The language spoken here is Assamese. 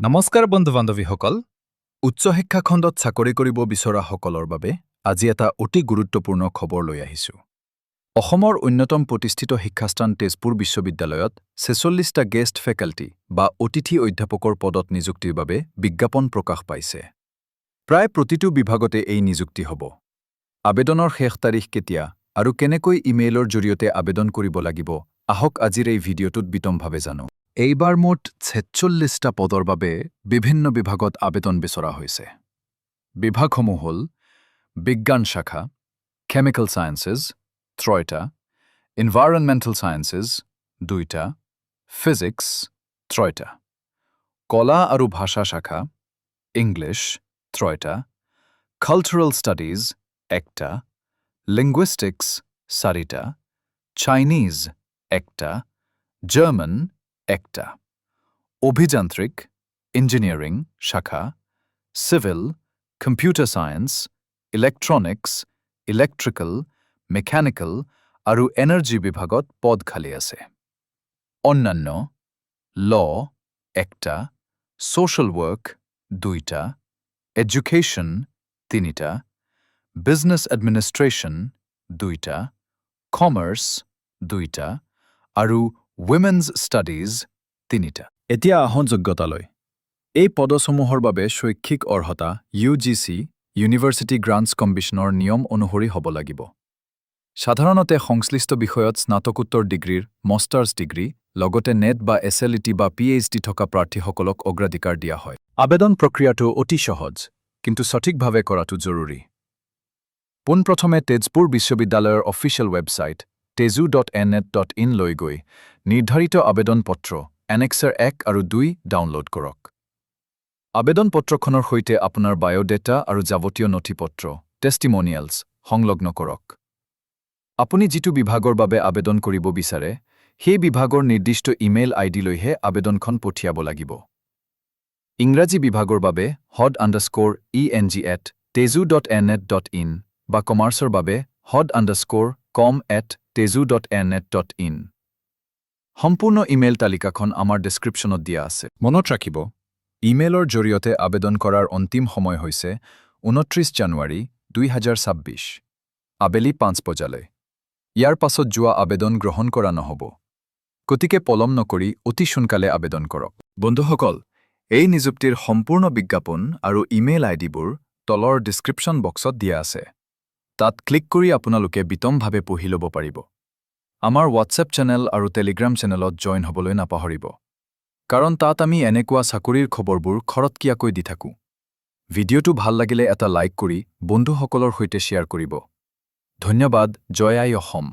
নমস্কাৰ বন্ধু-বান্ধৱীসকল উচ্চ শিক্ষা খণ্ডত চাকৰি কৰিব বিচৰা সকলৰ বাবে আজি এটা অতি গুৰুত্বপূৰ্ণ খবৰ লৈ আহিছো অসমৰ অন্যতম প্ৰতিষ্ঠিত শিক্ষাস্থান তেজপুৰ বিশ্ববিদ্যালয়ত ৪৬টা গেষ্ট ফেকাল্টি বা অতিথি অধ্যাপকৰ পদত নিযুক্তিৰ বাবে বিজ্ঞাপন প্ৰকাশ পাইছে প্ৰায় প্ৰতিটো বিভাগতে এই নিযুক্তি হ'ব আবেদনৰ শেষ তাৰিখ কেতিয়া আৰু কেনেকৈ ইমেইলৰ জৰিয়তে আবেদন কৰিব লাগিব আহক আজিৰ এই ভিডিঅ'টোত বিতংভাৱে জানো এইবাৰ মুঠ ৪৬টা পদৰ বাবে বিভিন্ন বিভাগত আবেদন বিচৰা হৈছে বিভাগসমূহ হ'ল বিজ্ঞান শাখা কেমিকেল সায়েন্সেস 3টা এনভাইৰনমেন্টাল সায়েন্সেস 2টা ফিজিক্স 3টা কলা আৰু ভাষা শাখা ইংলিশ 3টা কালচারাল স্টাডিজ 1টা লিঙ্গুইস্টিক্স 4টা চাইনিজ 1টা জার্মান 1টা অভিযান্ত্রিক ইঞ্জিনিয়ারিং শাখা civil computer science electronics electrical mechanical আৰু এনাৰ্জি বিভাগত পদ খালি আছে অন্যান্য ল 1টা সোশ্যাল ওয়াৰ্ক 2টা এডুকেশন 3টা বিজনেস এডমিনিস্ট্ৰেশন 2টা কমাৰ্স 2টা আৰু উইমেন্স স্টাডিজ 3টা এতিয়া আহোঁ যোগ্যতালৈ এই পদসমূহৰ বাবে শৈক্ষিক অৰ্হতা UGC ইউনিভাৰ্চিটি গ্ৰাণ্টছ কমিশ্যনৰ নিয়ম অনুসৰি হ'ব লাগিব সাধাৰণতে সংশ্লিষ্ট বিষয়ত স্নাতকোত্তৰ ডিগ্ৰীৰ মাষ্টাৰ্ছ ডিগ্ৰী লগতে নেট বা SLET বা PhD থকা প্ৰাৰ্থীসকলক অগ্ৰাধিকাৰ দিয়া হয় আবেদন প্ৰক্ৰিয়াটো অতি সহজ কিন্তু সঠিকভাৱে কৰাটো জৰুৰী পোনপ্ৰথমে তেজপুৰ বিশ্ববিদ্যালয়ৰ অফিচিয়েল ৱেবছাইট tezu.net.in লৈ গৈ নিৰ্ধাৰিত আবেদন পত্ৰ এনেক্সাৰ 1 আৰু 2 ডাউনলোড কৰক আবেদন পত্ৰখনৰ সৈতে আপোনাৰ বায়োডেটা আৰু যাৱতীয় নথিপত্ৰ টেষ্টিমনিয়েলছ সংলগ্ন কৰক আপুনি যিটো বিভাগৰ বাবে আবেদন কৰিব বিচাৰে সেই বিভাগৰ নিৰ্দিষ্ট ইমেইল ID লৈহে আবেদনখন পঠিয়াব লাগিব ইংৰাজী বিভাগৰ বাবে hod_eng@tezu.net.in বা কমাৰ্চৰ বাবে hod_com@tezu.net.in সম্পূৰ্ণ ইমেইল তালিকাখন আমাৰ ডেসক্ৰিপশ্যনত দিয়া আছে মনত ৰাখিব ইমেইলৰ জৰিয়তে আবেদন কৰাৰ অন্তিম সময় হৈছে 29 জানুৱাৰী 2026 আবেলি 5 বজালৈ ইয়াৰ পাছত যোৱা আবেদন গ্ৰহণ কৰা নহ'ব গতিকে পলম নকৰি অতি সোনকালে আবেদন কৰক বন্ধুসকল এই নিযুক্তিৰ সম্পূৰ্ণ বিজ্ঞাপন আৰু ইমেইল আইডিবোৰ তলৰ ডেসক্ৰিপশ্যন বক্সত দিয়া আছে তাত ক্লিক কৰি আপোনালোকে বিতংভাৱে পঢ়ি ল'ব পাৰিব আমাৰ হোৱাটছএপ চেনেল আৰু টেলিগ্ৰাম চেনেলত জইন হ'বলৈ নাপাহৰিব কাৰণ তাত আমি এনেকুৱা চাকৰিৰ খবৰবোৰ খৰতকীয়াকৈ দি থাকোঁ ভিডিঅ'টো ভাল লাগিলে এটা লাইক কৰি বন্ধুসকলৰ সৈতে শ্বেয়াৰ কৰিব ধন্যবাদ জয় আই অসম